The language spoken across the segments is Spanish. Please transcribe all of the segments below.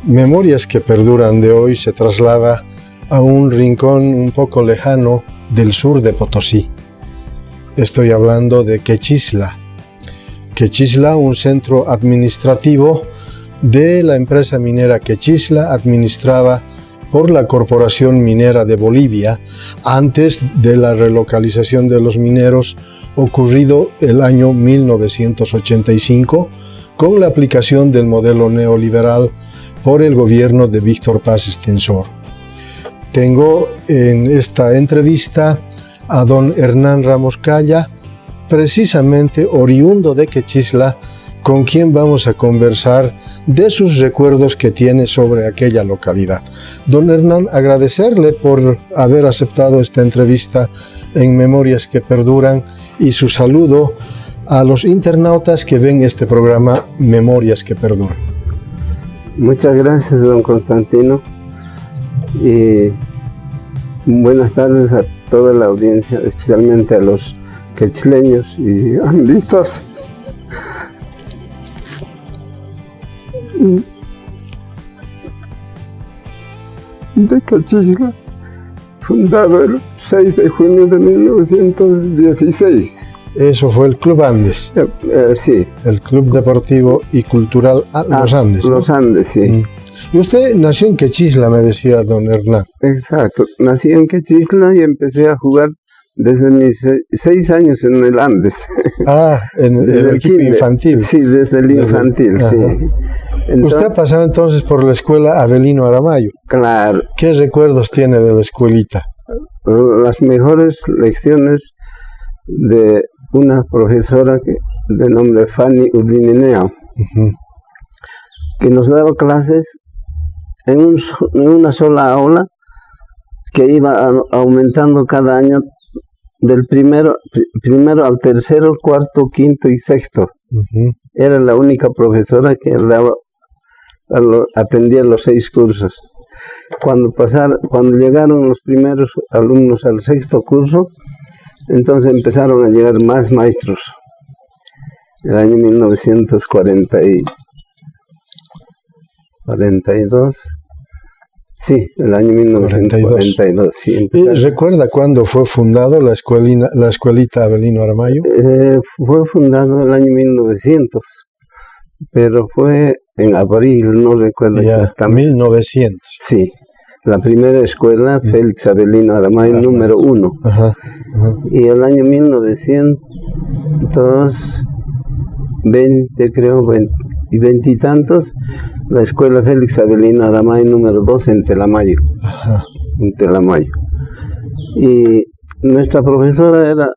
Memorias que perduran de hoy se traslada a un rincón un poco lejano del sur de Potosí. Estoy hablando de Quechisla. Quechisla, un centro administrativo de la empresa minera Quechisla, administrada por la Corporación Minera de Bolivia, antes de la relocalización de los mineros ocurrido el año 1985, con la aplicación del modelo neoliberal por el gobierno de Víctor Paz Estenssoro. Tengo en esta entrevista a don Hernán Ramos Calla, precisamente oriundo de Quechisla, con quien vamos a conversar de sus recuerdos que tiene sobre aquella localidad. Don Hernán, agradecerle por haber aceptado esta entrevista en Memorias que Perduran y su saludo a los internautas que ven este programa Memorias que Perduran. Muchas gracias, don Constantino, y buenas tardes a toda la audiencia, especialmente a los quechileños y andistas. De Quechisla, fundado el 6 de junio de 1916. Eso fue el Club Andes. Sí. El Club Deportivo y Cultural Los Andes. Los Andes, sí. Y usted nació en Quechisla, me decía don Hernán. Exacto. Nací en Quechisla y empecé a jugar desde mis 6 años en el Andes. Ah, en el equipo infantil. Sí, desde el infantil, sí. Entonces, usted ha pasado entonces por la escuela Avelino Aramayo. Claro. ¿Qué recuerdos tiene de la escuelita? Las mejores lecciones de una profesora de nombre Fanny Urdininea, que nos daba clases en una sola aula que iba aumentando cada año del primero al tercero, cuarto, quinto y sexto. Era la única profesora que atendía los 6 cursos. Cuando llegaron los primeros alumnos al 6º curso, entonces empezaron a llegar más maestros. El año 1942. Sí, el año 1942. Sí, ¿Recuerda cuándo fue fundado la escuelita Avelino Aramayo? Fue fundado el año 1900, pero fue en abril, no recuerdo exactamente. 1900. Sí, la primera escuela, Félix Avelino Aramayo, número 1. Y el año 1920, creo, 20 y tantos, la escuela Félix Avelino Aramayo número 2 en Telamayo. En Telamayo. Y nuestra profesora era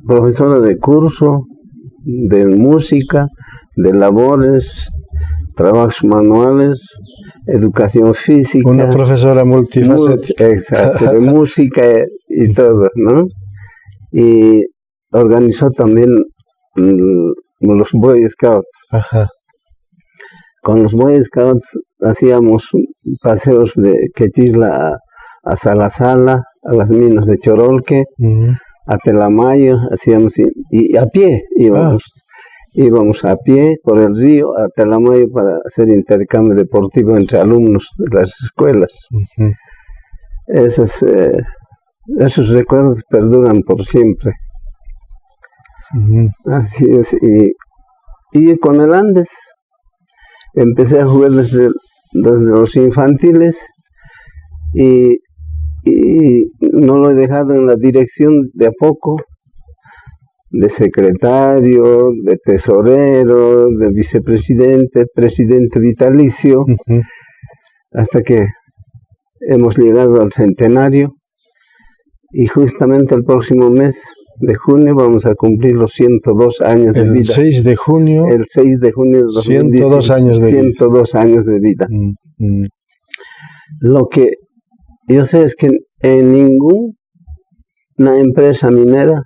profesora de curso, de música, de labores, trabajos manuales, educación física. Una profesora multifacética. Exacto, de música y todo, ¿no? Y organizó también los Boy Scouts. Con los Boy Scouts hacíamos paseos de Quechisla a Salasala, a las minas de Chorolque, a Telamayo, hacíamos y a pie íbamos. Íbamos a pie por el río a Telamayo para hacer intercambio deportivo entre alumnos de las escuelas. Esos recuerdos perduran por siempre. Así es. Y con el Andes empecé a jugar desde los infantiles y no lo he dejado en la dirección de a poco, de secretario, de tesorero, de vicepresidente, presidente vitalicio, hasta que hemos llegado al centenario y justamente el próximo mes de junio vamos a cumplir los 102 años de vida. El 6 de junio. El 6 de junio de 102 años de 102 años de vida. Lo que yo sé es que en ninguna empresa minera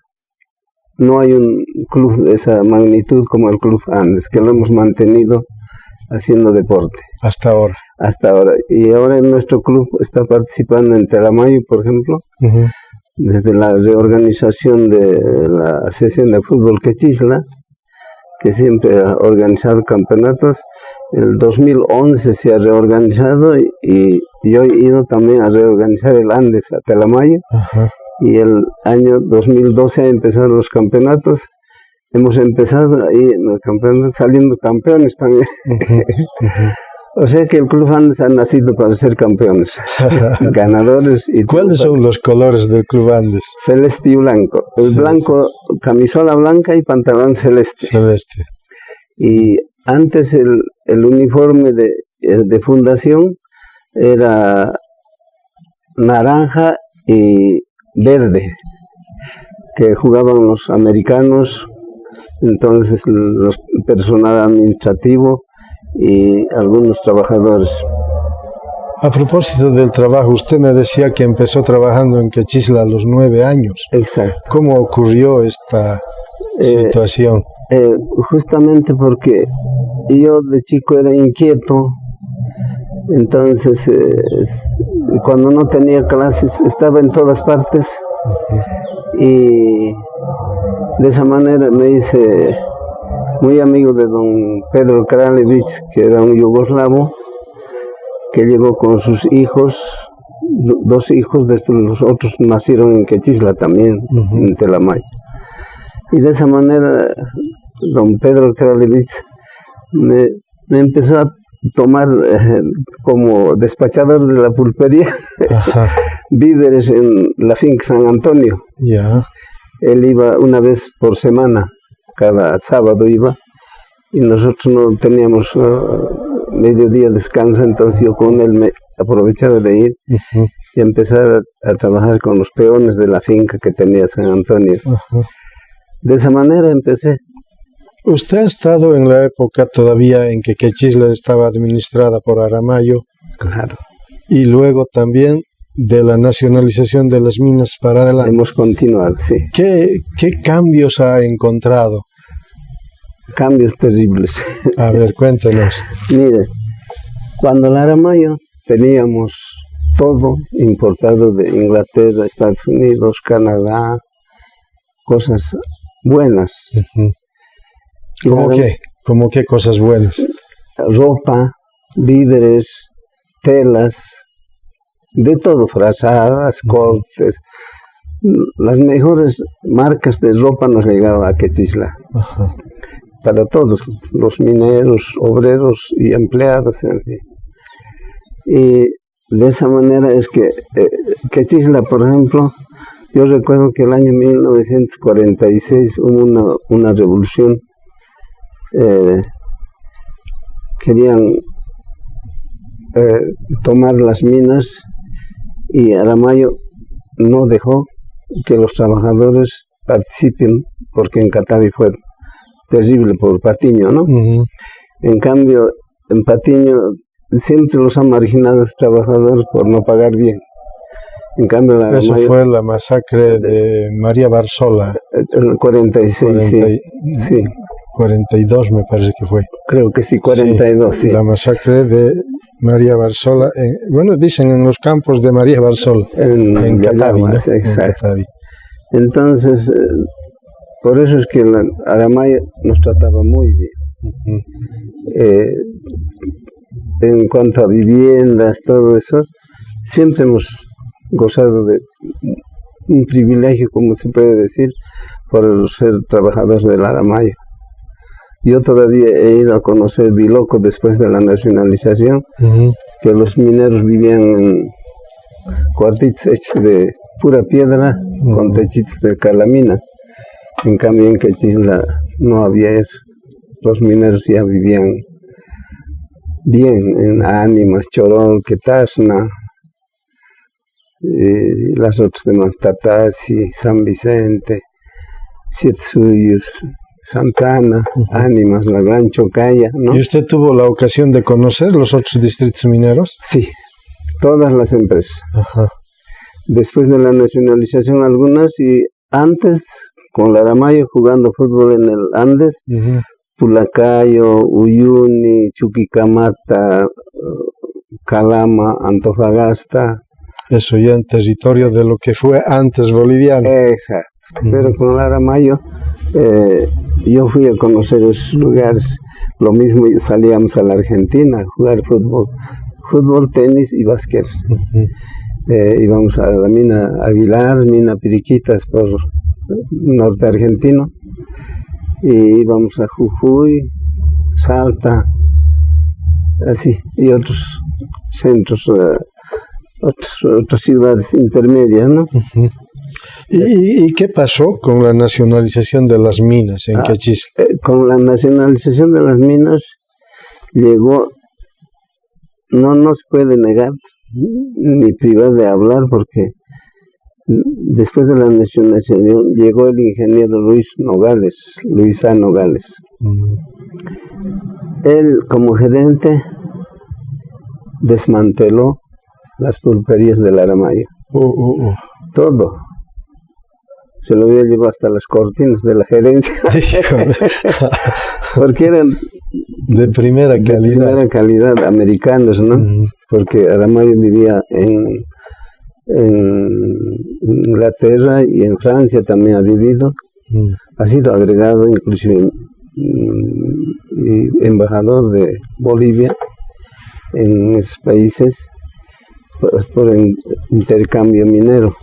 no hay un club de esa magnitud como el Club Andes, que lo hemos mantenido haciendo deporte. Hasta ahora. Hasta ahora. Y ahora nuestro club está participando en Telamayo, por ejemplo, desde la reorganización de la Asociación de Fútbol Quechisla, que siempre ha organizado campeonatos. El 2011 se ha reorganizado y yo he ido también a reorganizar el Andes a Telamayo. Ajá. Y el año 2012 ha empezado los campeonatos. Hemos empezado ahí en el campeonato saliendo campeones también. O sea que el Club Andes ha nacido para ser campeones, ganadores. Y ¿cuáles son los colores del Club Andes? Celeste y blanco. El blanco, camisola blanca y pantalón celeste. Celeste. Y antes el uniforme de fundación era naranja y verde, que jugaban los americanos, entonces el personal administrativo y algunos trabajadores. A propósito del trabajo, usted me decía que empezó trabajando en Quechisla a los 9 años. Exacto. ¿Cómo ocurrió esta situación? Justamente porque yo de chico era inquieto, entonces cuando no tenía clases estaba en todas partes. Y de esa manera me hice muy amigo de don Pedro Kralevich, que era un yugoslavo, que llegó con sus hijos, 2 hijos, después los otros nacieron en Quechisla también, en Telamayo. Y de esa manera don Pedro Kralevich me empezó a tomar como despachador de la pulpería víveres en la finca San Antonio. Él iba una vez por semana, cada sábado iba, y nosotros no teníamos mediodía descanso, entonces yo con él me aprovechaba de ir y empezar a trabajar con los peones de la finca que tenía San Antonio. De esa manera empecé. Usted ha estado en la época todavía en que Quechisla estaba administrada por Aramayo. Claro. Y luego también de la nacionalización de las minas para adelante. Hemos continuado, sí. ¿Qué cambios ha encontrado? Cambios terribles. A ver, cuéntenos. Mire, cuando el Aramayo teníamos todo importado de Inglaterra, Estados Unidos, Canadá, cosas buenas. ¿Cómo qué cosas buenas? Ropa, víveres, telas, de todo, frazadas, cortes. Las mejores marcas de ropa nos llegaban a Quechisla. Para todos, los mineros, obreros y empleados. Y de esa manera es que Quechisla, por ejemplo, yo recuerdo que el año 1946 hubo una revolución. Querían tomar las minas y Aramayo no dejó que los trabajadores participen, porque en Catavi fue terrible por Patiño, ¿no? En cambio, en Patiño siempre los han marginado los trabajadores por no pagar bien. En cambio, eso fue la masacre de María Barzola. El 46, sí. 42 me parece que fue. Creo que sí, 42, sí. La masacre de María Barzola, dicen en los campos de María Barzola, en Catavi, ¿no? Exacto. En Catavi. Entonces, por eso es que Aramayo nos trataba muy bien. En cuanto a viviendas, todo eso, siempre hemos gozado de un privilegio, como se puede decir, por ser trabajadores del Aramayo. Yo todavía he ido a conocer Biloco después de la nacionalización, que los mineros vivían en cuartitos hechos de pura piedra, con techitos de calamina. En cambio en Quechisla no había eso. Los mineros ya vivían bien en Ánimas, Chorol, Quetashna, y las otras demás, Tatasi, San Vicente, Siete Suyos, Santana, Ánimas, la Gran Chocaya, ¿no? ¿Y usted tuvo la ocasión de conocer los otros distritos mineros? Sí, todas las empresas. Después de la nacionalización algunas, y antes con el Aramayo jugando fútbol en el Andes, Pulacayo, Uyuni, Chuquicamata, Calama, Antofagasta. Eso ya en territorio de lo que fue antes boliviano. Exacto. Pero con el Aramayo yo fui a conocer esos lugares. Lo mismo salíamos a la Argentina a jugar fútbol, tenis y básquet. Íbamos a la mina Aguilar, mina Piriquitas por norte argentino, y íbamos a Jujuy, Salta, así, y otros centros, otras ciudades intermedias, ¿no? ¿Y qué pasó con la nacionalización de las minas en Quechisla? Con la nacionalización de las minas llegó, no nos puede negar ni privar de hablar, porque después de la nacionalización llegó el ingeniero Luis A. Nogales. Él, como gerente, desmanteló las pulperías del Aramayo. Todo. Se lo había llevado hasta las cortinas de la gerencia. Porque eran de primera calidad. De primera calidad, americanos, ¿no? Porque Aramayo vivía en Inglaterra y en Francia también ha vivido. Ha sido agregado, inclusive embajador de Bolivia en esos países por intercambio minero.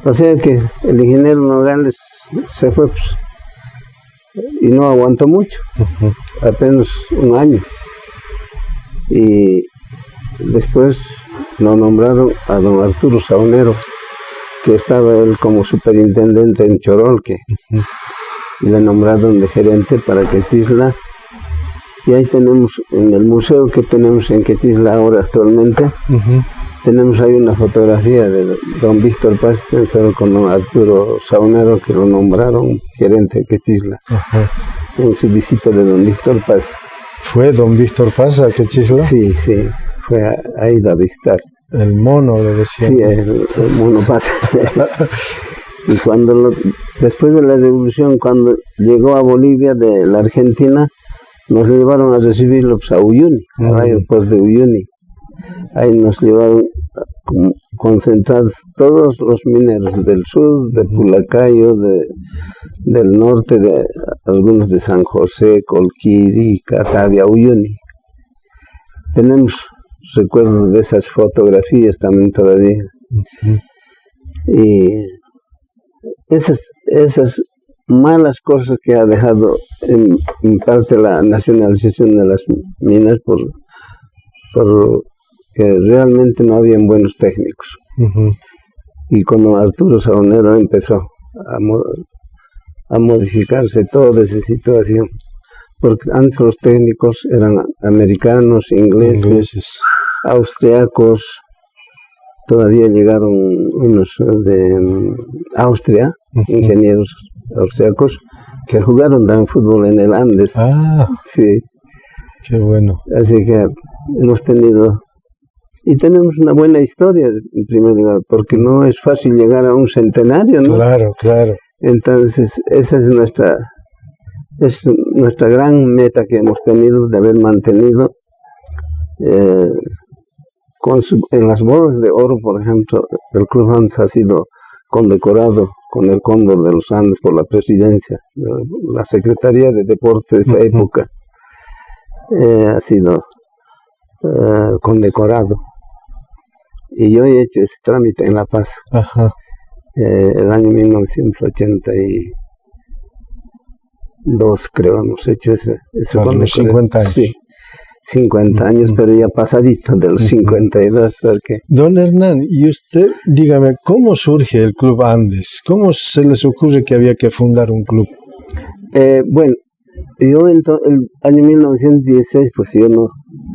O sea que el ingeniero Nogales se fue, pues, y no aguantó mucho, apenas un año. Y después lo nombraron a don Arturo Saunero, que estaba él como superintendente en Chorolque, y le nombraron de gerente para Quechisla. Y ahí tenemos, en el museo que tenemos en Quechisla ahora actualmente, tenemos ahí una fotografía de don Víctor Paz, con don Arturo Saunero, que lo nombraron gerente de Quechisla, en su visita de don Víctor Paz. ¿Fue don Víctor Paz a Quechisla? Sí, fue a ir a visitar. El mono, le decía. Sí, el mono Paz. Y después de la revolución, cuando llegó a Bolivia de la Argentina, nos llevaron a recibirlo, pues, a Uyuni, al aeropuerto de Uyuni. Ahí nos llevaron concentrados todos los mineros del sur, de Pulacayo, del norte, de algunos de San José, Colquiri, Catavia, Uyuni. Tenemos recuerdos de esas fotografías también todavía. Y esas malas cosas que ha dejado en parte la nacionalización de las minas, por que realmente no habían buenos técnicos. Y cuando Arturo Saunero empezó a modificarse toda esa situación, porque antes los técnicos eran americanos, ingleses, austriacos, todavía llegaron unos de Austria, ingenieros austriacos, que jugaron también fútbol en el Andes. Sí. Qué bueno. Así que hemos tenido, y tenemos una buena historia en primer lugar, porque no es fácil llegar a un centenario, ¿no? Claro. Entonces, esa es nuestra gran meta que hemos tenido, de haber mantenido en las bodas de oro, por ejemplo, el Club Andes ha sido condecorado con el Cóndor de los Andes por la presidencia, la Secretaría de Deportes de esa época. Ha sido condecorado. Y yo he hecho ese trámite en La Paz. El año 1982, creo, hemos hecho ese para los 50 años. Sí, 50 años, pero ya pasadito de los 52. Porque... Don Hernán, y usted, dígame, ¿cómo surge el Club Andes? ¿Cómo se les ocurre que había que fundar un club? Bueno, yo en el año 1916, pues yo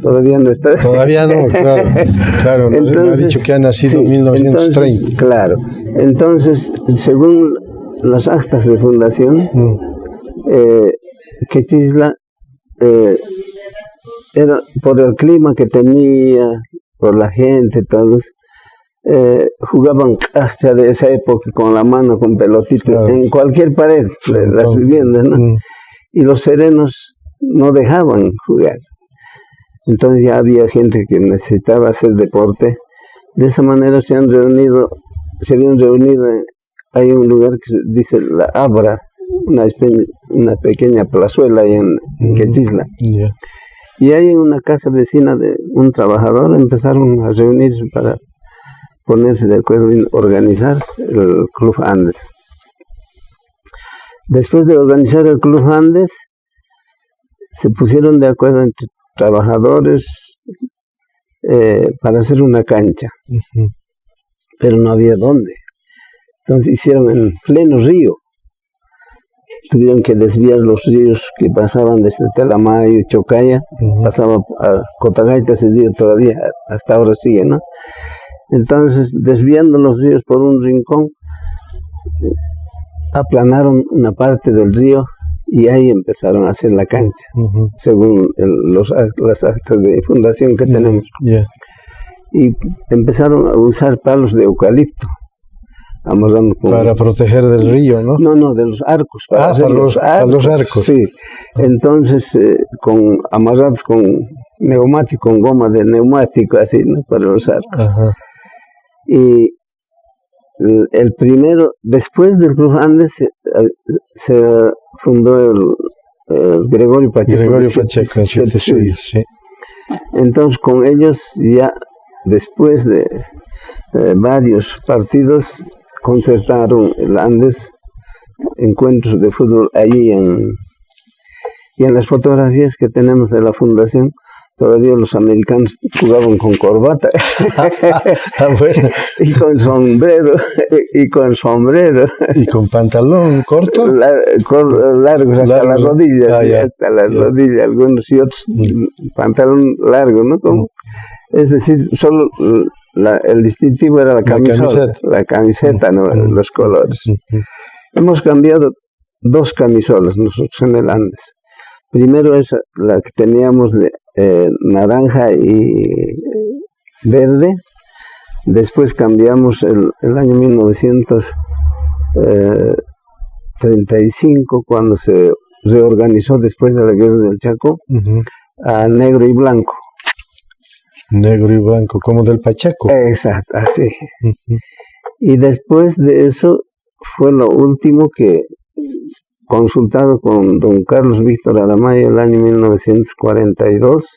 todavía no estaba. Todavía no, claro. Entonces, me ha dicho que ha nacido en 1930. Entonces, claro. Entonces, según las actas de fundación, Quechisla era por el clima que tenía, por la gente, todos jugaban cacha de esa época con la mano, con pelotitas, en cualquier pared, las viviendas, ¿no? Y los serenos no dejaban jugar. Entonces ya había gente que necesitaba hacer deporte. De esa manera se habían reunido, hay un lugar que se dice la Abra, una pequeña plazuela ahí en Quechisla. Yeah. Y ahí en una casa vecina de un trabajador empezaron a reunirse para ponerse de acuerdo en organizar el Club Andes. Después de organizar el Club Andes, se pusieron de acuerdo entre trabajadores para hacer una cancha, pero no había dónde. Entonces hicieron en pleno río. Tuvieron que desviar los ríos que pasaban desde Telamayo y Chocaya, pasaba a Cotagaita, ese río todavía, hasta ahora sigue, ¿no? Entonces, desviando los ríos por un rincón, aplanaron una parte del río y ahí empezaron a hacer la cancha, según las actas de fundación que tenemos. Yeah. Y empezaron a usar palos de eucalipto. Para proteger del río, ¿no? No, de los arcos. Para los arcos. Sí. Entonces, amarrados con neumático, con goma de neumático, así, ¿no? Para los arcos. Ajá. Y el primero, después del Club Andes, se fundó el Gregorio Pacheco. Gregorio Pacheco, en Siete Suyos, sí. Entonces, con ellos, ya después de varios partidos, concertaron el Andes, encuentros de fútbol allí y en las fotografías que tenemos de la fundación, todavía los americanos jugaban con corbata. Bueno. Y con sombrero. ¿Y con pantalón corto? Largo, hasta las rodillas. Hasta las rodillas, algunos y otros pantalón largo, ¿no? Es decir, solo el distintivo era la camiseta, ¿no? Los colores. Hemos cambiado 2 camisolas nosotros en el Andes. Primero es la que teníamos de naranja y verde. Después cambiamos el año 1935, cuando se reorganizó después de la guerra del Chaco, a negro y blanco. Negro y blanco, como del Pacheco. Exacto, así. Y después de eso fue lo último que, consultado con don Carlos Víctor Aramayo el año 1942,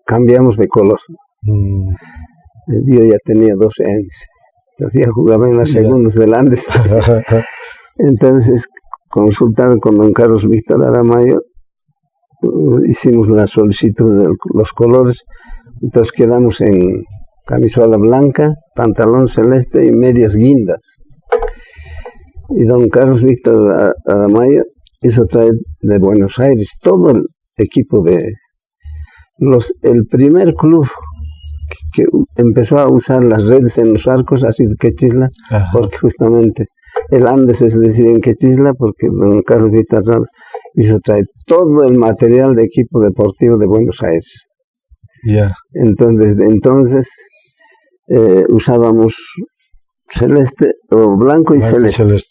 cambiamos de color. Yo ya tenía 12 años, entonces ya jugaba en las segundas del Andes. Entonces, consultado con don Carlos Víctor Aramayo, hicimos la solicitud de los colores. Entonces quedamos en camisola blanca, pantalón celeste y medias guindas. Y don Carlos Víctor Aramayo hizo traer de Buenos Aires todo el equipo el primer club que empezó a usar las redes en los arcos ha sido Quechisla, porque justamente el Andes, es decir, en Quechisla, porque don Carlos Víctor hizo traer todo el material de equipo deportivo de Buenos Aires. Entonces, desde entonces usábamos celeste o blanco y celeste.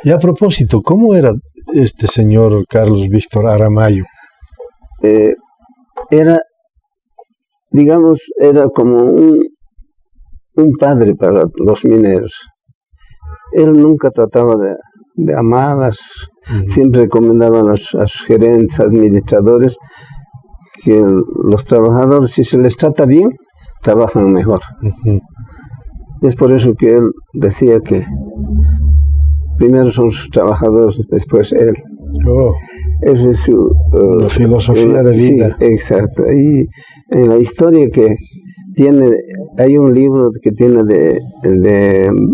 Y a propósito, ¿cómo era este señor Carlos Víctor Aramayo? Era como un padre para los mineros. Él nunca trataba de amarlas, siempre recomendaba a sus gerentes, administradores, que los trabajadores, si se les trata bien, trabajan mejor. Es por eso que él decía que primero son sus trabajadores, después él. Esa es su filosofía de vida. Sí, exacto. Y en la historia que tiene, hay un libro que tiene de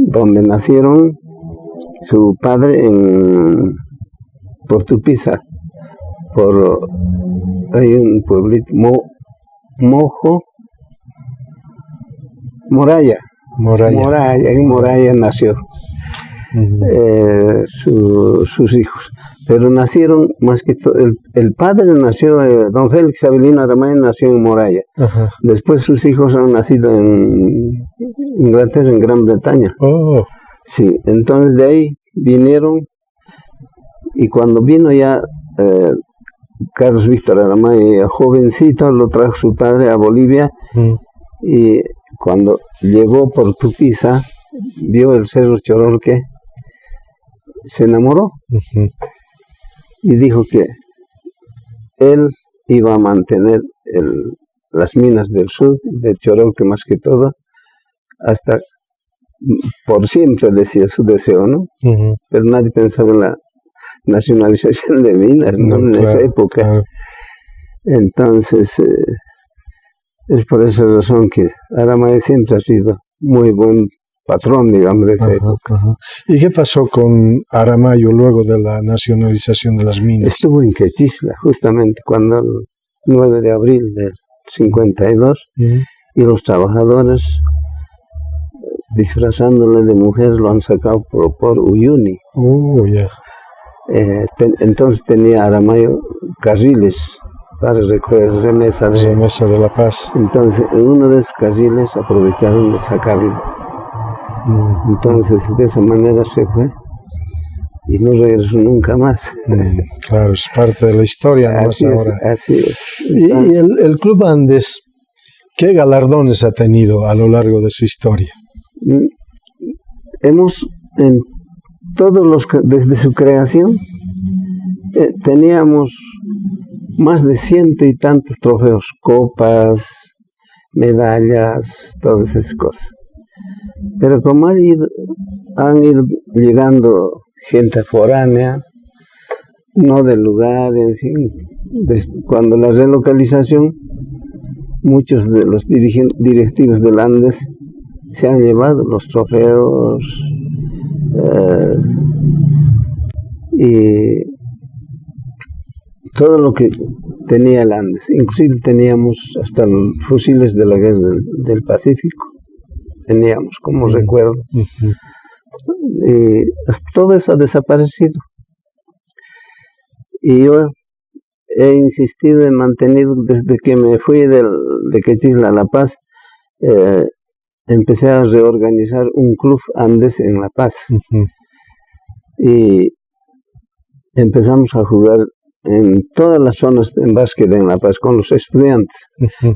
donde nacieron su padre en Portupiza, hay un pueblito, Moraya, en Moraya nació sus hijos, pero nacieron más que todo, el padre nació, don Félix Avelino Aramayo nació en Moraya. Después sus hijos han nacido en Inglaterra, en Gran Bretaña. Sí, entonces de ahí vinieron, y cuando vino ya Carlos Víctor Aramayo, jovencito, lo trajo su padre a Bolivia, y cuando llegó por Tupiza, vio el Cerro Chororque, se enamoró y dijo que él iba a mantener las minas del sur, de Choroque más que todo, hasta por siempre, decía su deseo, ¿no? Pero nadie pensaba en la nacionalización de minas, ¿no? En esa época. Claro. Entonces, es por esa razón que Aramayo siempre ha sido muy buen patrón, digamos, de esa época. ¿Y qué pasó con Aramayo luego de la nacionalización de las minas? Estuvo en Quechisla, justamente, cuando el 9 de abril del 52, y los trabajadores, disfrazándole de mujer, lo han sacado por Uyuni. Entonces tenía Aramayo carriles para recoger remesa de La Paz. Entonces, en uno de esos carriles aprovecharon de sacarlo. Entonces, de esa manera se fue y no regresó nunca más. Claro, es parte de la historia. Así es, ahora. Así es. ¿Y el Club Andes, qué galardones ha tenido a lo largo de su historia? Hemos, desde su creación, teníamos más de 100 y tantos trofeos, copas, medallas, todas esas cosas. Pero como han ido llegando gente foránea, no del lugar, en fin, cuando la relocalización, muchos de los directivos del Andes se han llevado los trofeos y todo lo que tenía el Andes. Inclusive teníamos hasta los fusiles de la guerra del Pacífico. Teníamos como recuerdo. Y todo eso ha desaparecido. Y yo he insistido, he mantenido, desde que me fui de Quechisla a La Paz, empecé a reorganizar un club Andes en La Paz. Y empezamos a jugar en todas las zonas en básquet en La Paz con los estudiantes.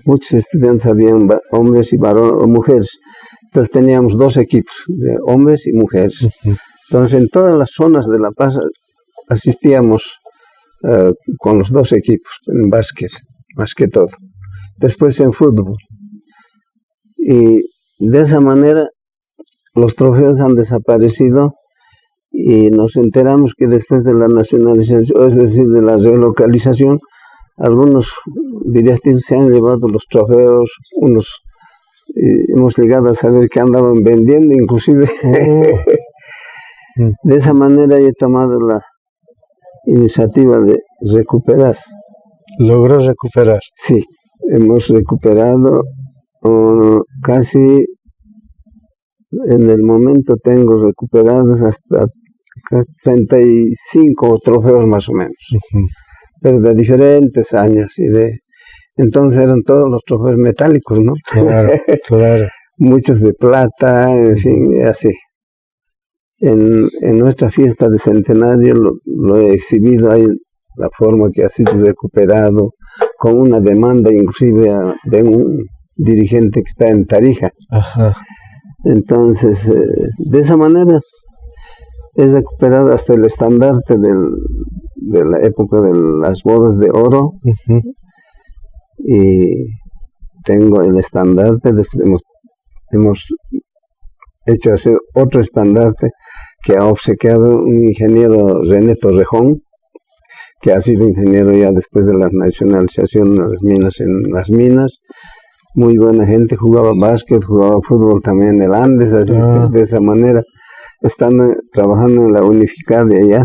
Muchos estudiantes, habían hombres y mujeres. Entonces teníamos 2 equipos, de hombres y mujeres. Entonces en todas las zonas de La Paz asistíamos con los 2 equipos, en básquet, más que todo. Después en fútbol. Y de esa manera los trofeos han desaparecido y nos enteramos que después de la nacionalización, es decir, de la relocalización, algunos directivos se han llevado los trofeos, unos hemos llegado a saber que andaban vendiendo inclusive. De esa manera he tomado la iniciativa de recuperar. ¿Logró recuperar? Sí, hemos recuperado casi, en el momento tengo recuperados hasta casi 35 trofeos más o menos, pero de diferentes años entonces eran todos los trofeos metálicos, ¿no? Claro, claro. Muchos de plata, en fin, así. En nuestra fiesta de centenario lo he exhibido ahí, la forma que ha sido recuperado, con una demanda inclusive de un dirigente que está en Tarija. Entonces, de esa manera he recuperado hasta el estandarte de la época de las bodas de oro. Y tengo el estandarte. Hemos hecho hacer otro estandarte que ha obsequiado un ingeniero, René Torrejón, que ha sido ingeniero ya después de la nacionalización de las minas. Muy buena gente, jugaba básquet, jugaba fútbol también en el Andes, así de esa manera, estando trabajando en la Unificada de allá,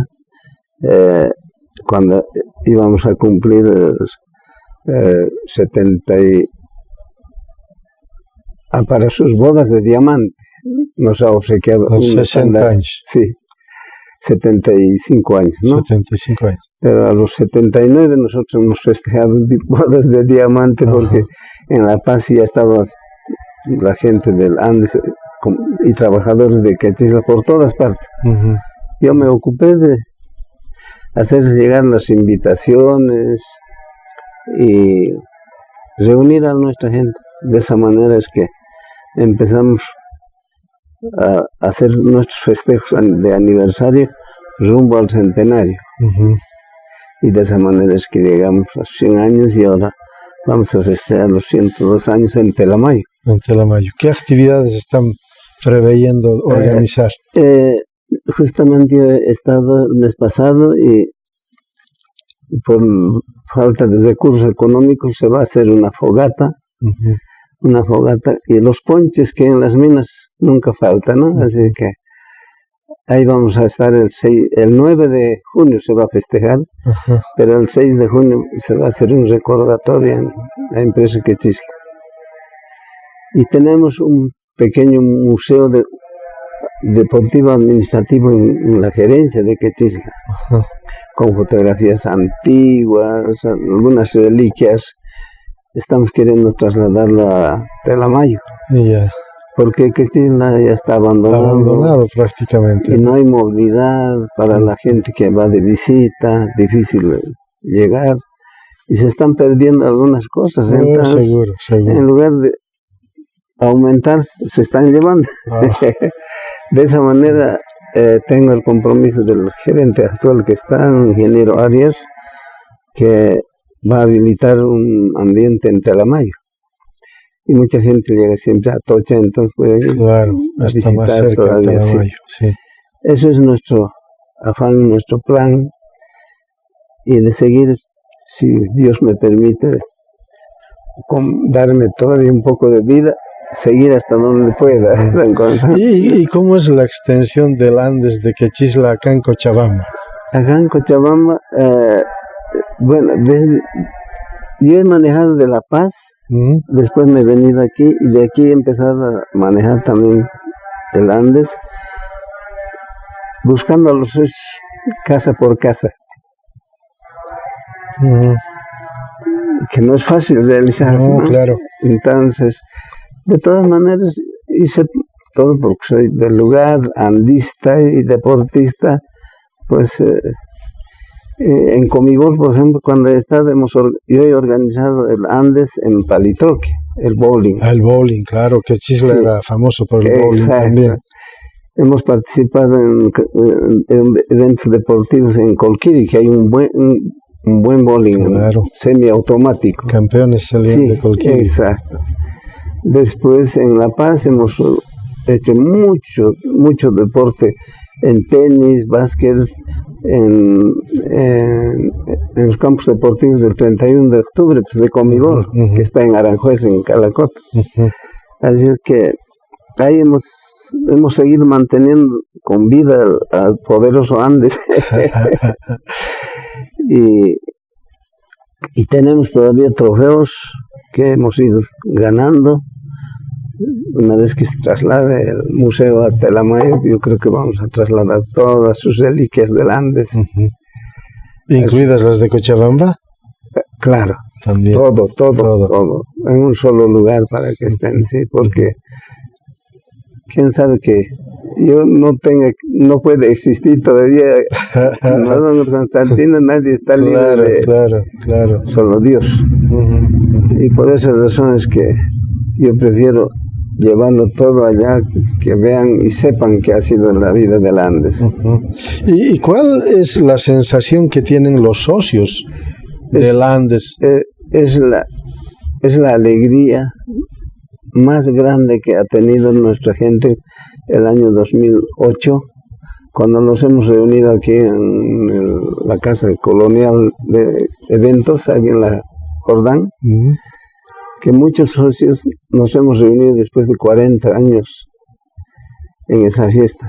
cuando íbamos a cumplir 70 para sus bodas de diamante, nos ha obsequiado los 60 años. Sí, 75 años, ¿no? 75 años. Pero a los 79 nosotros hemos festejado bodas de diamante, porque en La Paz ya estaba la gente del Andes y trabajadores de Quechisla por todas partes. Yo me ocupé de hacer llegar las invitaciones y reunir a nuestra gente. De esa manera es que empezamos a hacer nuestros festejos de aniversario rumbo al centenario. Y de esa manera es que llegamos a 100 años y ahora vamos a festejar los 102 años en Telamayo. En Telamayo. ¿Qué actividades están preveyendo organizar? Justamente yo he estado el mes pasado y por falta de recursos económicos se va a hacer una fogata. Una fogata y los ponches que en las minas nunca faltan, ¿no? Así que ahí vamos a estar el 9 de junio se va a festejar, pero el 6 de junio se va a hacer un recordatorio en la empresa Quechisla. Y tenemos un pequeño museo deportivo administrativo en la gerencia de Quechisla, con fotografías antiguas, algunas reliquias. Estamos queriendo trasladarlo a Telamayo, porque Quechisla ya está abandonado prácticamente. Y no hay movilidad para la gente que va de visita, difícil llegar, y se están perdiendo algunas cosas. Entonces, seguro. En lugar de aumentar, se están llevando. De esa manera tengo el compromiso del gerente actual que está, el ingeniero Arias, que va a habilitar un ambiente en Telamayo. Y mucha gente llega siempre a Atocha, entonces puede está más cerca de Telamayo. Sí. Eso es nuestro afán, nuestro plan, y de seguir, si Dios me permite, darme todavía un poco de vida, seguir hasta donde pueda. ¿Y cómo es la extensión del Andes de Quechisla acá en Cochabamba? Acá en Cochabamba, bueno, yo he manejado de La Paz, después me he venido aquí y de aquí he empezado a manejar también el Andes, buscando a los casa por casa. Que no es fácil realizar. No, claro. Entonces, de todas maneras, hice todo porque soy del lugar, andista y deportista, pues en Comibol, por ejemplo, cuando yo he organizado el Andes en Palitroque, el bowling. El bowling, claro, que Quechisla era famoso por el bowling también. Hemos participado en eventos deportivos en Colquiri, que hay un buen bowling, semiautomático. Campeones salían de Colquiri. Exacto. Después en La Paz hemos hecho mucho deporte en tenis, básquet, en los campos deportivos del 31 de octubre, pues de Comibol, que está en Aranjuez, en Calacota. Así es que ahí hemos seguido manteniendo con vida al poderoso Andes. y tenemos todavía trofeos que hemos ido ganando. Una vez que se traslade el museo a Telamayo, yo creo que vamos a trasladar todas sus reliquias del Andes. ¿Incluidas las de Cochabamba? Claro. También. Todo. En un solo lugar para que estén, sí, porque quién sabe que yo no puede existir todavía. No, don Constantino, nadie está libre. Claro. Solo Dios. Y por esas razones que yo prefiero llevarlo todo allá, que vean y sepan que ha sido la vida del Andes. ¿Y cuál es la sensación que tienen los socios del Andes? Es la alegría más grande que ha tenido nuestra gente el año 2008, cuando nos hemos reunido aquí en la Casa Colonial de Eventos, aquí en la Jordán, que muchos socios nos hemos reunido después de 40 años en esa fiesta.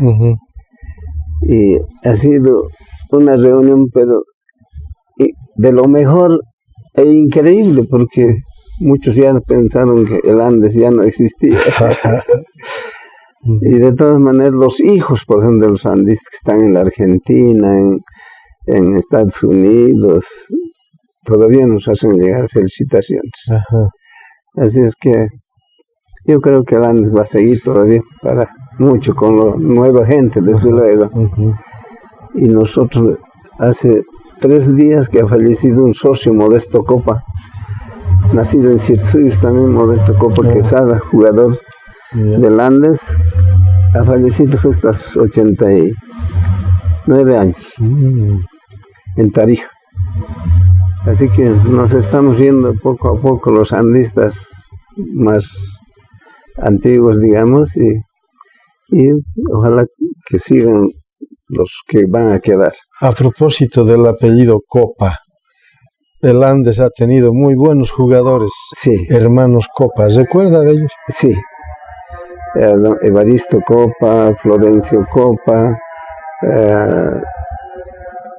Y ha sido una reunión, pero de lo mejor e increíble, porque muchos ya pensaron que el Andes ya no existía. Y de todas maneras, los hijos, por ejemplo, de los andistas que están en la Argentina, en Estados Unidos, todavía nos hacen llegar felicitaciones. Así es que yo creo que el Andes va a seguir todavía para mucho con la nueva gente, desde luego. Y nosotros, hace 3 días que ha fallecido un socio, Modesto Copa, nacido en Cirsuyos también, Modesto Copa Quesada, jugador del Andes, ha fallecido justo a sus 89 9 años, en Tarija. Así que nos estamos viendo poco a poco los andistas más antiguos, digamos, y ojalá que sigan los que van a quedar. A propósito del apellido Copa, el Andes ha tenido muy buenos jugadores, sí. Hermanos Copa, ¿recuerda de ellos? Sí, Evaristo Copa, Florencio Copa,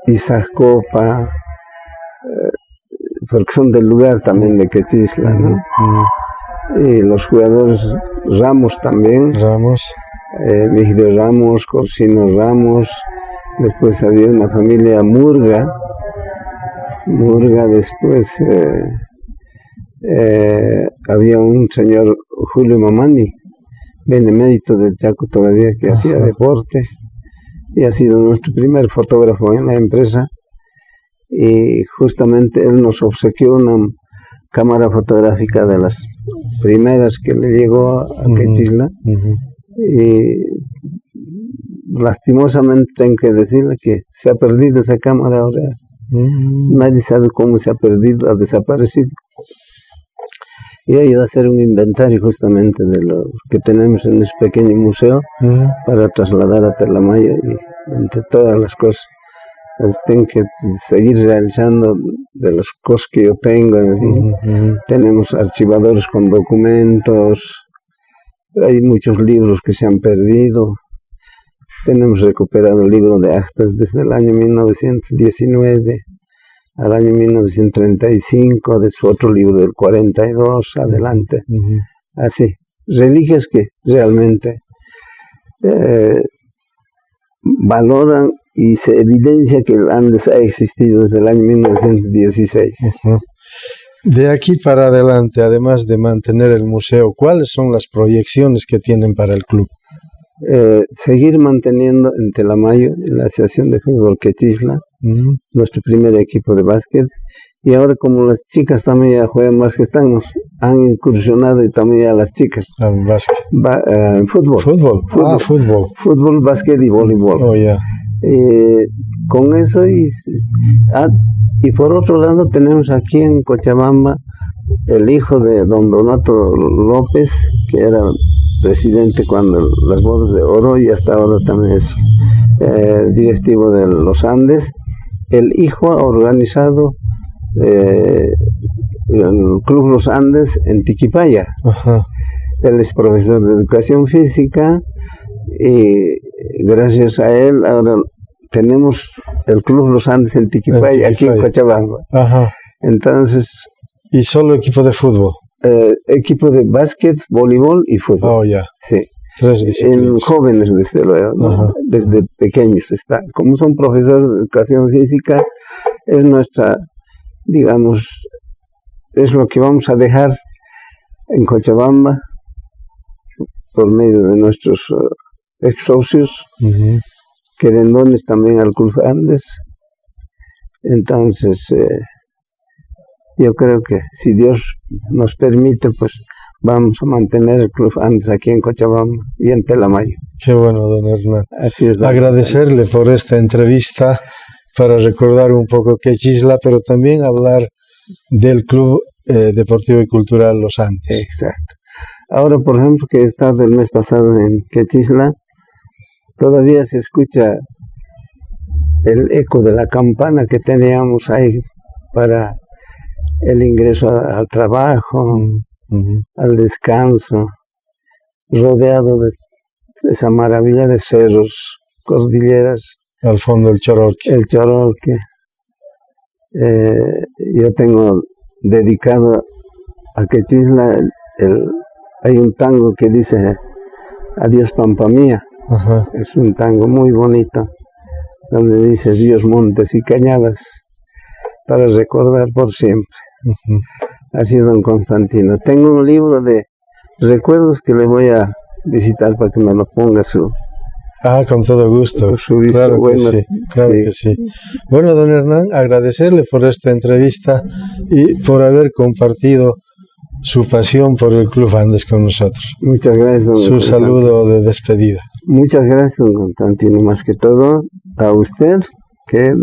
Isaac Copa, porque son del lugar también de Quechisla, ¿no? Y los jugadores Ramos también, Vigilio Ramos, Corsino Ramos, después había una familia Murga, después había un señor Julio Mamani, benemérito del Chaco todavía, que hacía deporte y ha sido nuestro primer fotógrafo en la empresa, y justamente él nos obsequió una cámara fotográfica de las primeras que le llegó a Quechisla, y lastimosamente tengo que decirle que se ha perdido esa cámara ahora. Nadie sabe cómo se ha perdido, ha desaparecido. Y he ido a hacer un inventario justamente de lo que tenemos en ese pequeño museo para trasladar a Telamayo, y entre todas las cosas tengo que seguir realizando de las cosas que yo tengo, en fin. Tenemos archivadores con documentos, hay muchos libros que se han perdido. Tenemos recuperado el libro de actas desde el año 1919 al año 1935, después otro libro del 42, adelante. Así, reliquias que realmente valoran y se evidencia que el Andes ha existido desde el año 1916. De aquí para adelante, además de mantener el museo, ¿cuáles son las proyecciones que tienen para el club? Seguir manteniendo en Telamayo, en la Asociación de Fútbol Quechisla, nuestro primer equipo de básquet, y ahora como las chicas también ya juegan básquet, han incursionado y también ya las chicas. Básquet. Fútbol. Fútbol, básquet y voleibol. Oh, yeah. Con eso y por otro lado tenemos aquí en Cochabamba el hijo de don Donato López, que era presidente cuando las bodas de oro, y hasta ahora también es directivo de los Andes. El hijo ha organizado el Club Los Andes en Tiquipaya. Él es profesor de educación física, y gracias a él ahora tenemos el Club Los Andes en Tiquipaya, aquí en Cochabamba. Entonces, ¿y solo equipo de fútbol? Equipo de básquet, voleibol y fútbol. Oh, ya. Sí. 3 disciplinas. En jóvenes, desde luego, ¿no? Desde pequeños está. Como son profesores de educación física, es nuestra, digamos, es lo que vamos a dejar en Cochabamba por medio de nuestros ex socios, querendones también al Club Andes. Entonces, yo creo que si Dios nos permite, pues vamos a mantener el Club Andes aquí en Cochabamba y en Telamayo. Qué bueno, don Hernán. Así es. Agradecerle por esta entrevista para recordar un poco Quechisla, pero también hablar del Club Deportivo y Cultural Los Andes. Exacto. Ahora, por ejemplo, que he estado el mes pasado en Quechisla, todavía se escucha el eco de la campana que teníamos ahí para el ingreso al trabajo, al descanso, rodeado de esa maravilla de cerros, cordilleras. Al fondo el Chororque. El Chororque. Yo tengo dedicado a Quechisla, hay un tango que dice Adiós Pampa Mía. Es un tango muy bonito, donde dice Dios, montes y cañadas, para recordar por siempre. Así, don Constantino. Tengo un libro de recuerdos que le voy a visitar para que me lo ponga con todo gusto. Claro bueno, que sí. Bueno, don Hernán, agradecerle por esta entrevista y por haber compartido su pasión por el Club Andes con nosotros. Muchas gracias, don Su saludo de despedida. Muchas gracias, don Constantino, más que todo a usted, que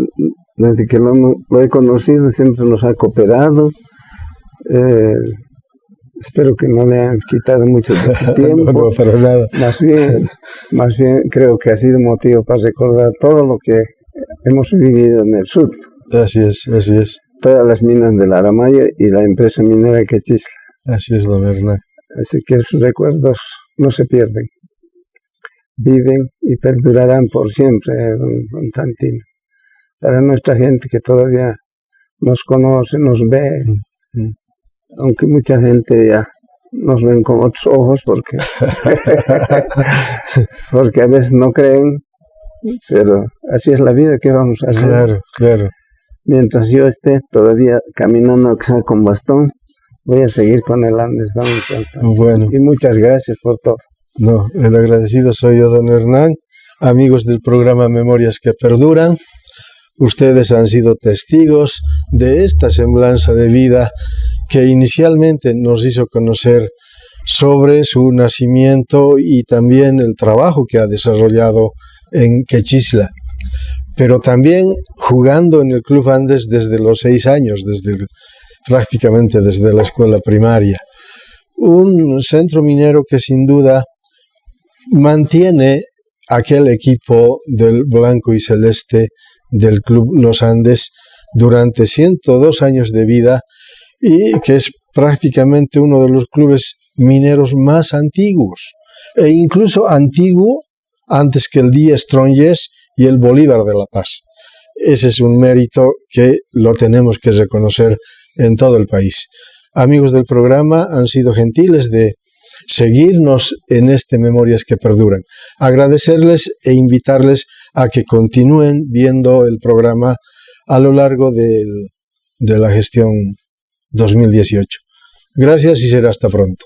desde que lo he conocido siempre nos ha cooperado. Espero que no le han quitado mucho de su tiempo. No, para nada. Más bien creo que ha sido motivo para recordar todo lo que hemos vivido en el sur. Así es, así es. Todas las minas del Aramayo y la empresa minera Quechisla. Así es, don Hernán. Así que esos recuerdos no se pierden. Viven y perdurarán por siempre, don Constantino. Para nuestra gente que todavía nos conoce, nos ve, aunque mucha gente ya nos ven con otros ojos porque a veces no creen, pero así es la vida, ¿qué vamos a hacer? Claro, claro. Mientras yo esté todavía caminando quizá con bastón, voy a seguir con el Andes, don Constantino. Bueno. Y muchas gracias por todo. No, el agradecido soy yo, don Hernán. Amigos del programa Memorias que Perduran, ustedes han sido testigos de esta semblanza de vida que inicialmente nos hizo conocer sobre su nacimiento y también el trabajo que ha desarrollado en Quechisla, pero también jugando en el Club Andes desde los 6 años, prácticamente desde la escuela primaria. Un centro minero que sin duda mantiene aquel equipo del blanco y celeste del Club Los Andes durante 102 años de vida y que es prácticamente uno de los clubes mineros más antiguos e incluso antiguo antes que el Die Strongest y el Bolívar de La Paz. Ese es un mérito que lo tenemos que reconocer en todo el país. Amigos del programa, han sido gentiles de seguirnos en este Memorias que Perduran. Agradecerles e invitarles a que continúen viendo el programa a lo largo de la gestión 2018. Gracias y será hasta pronto.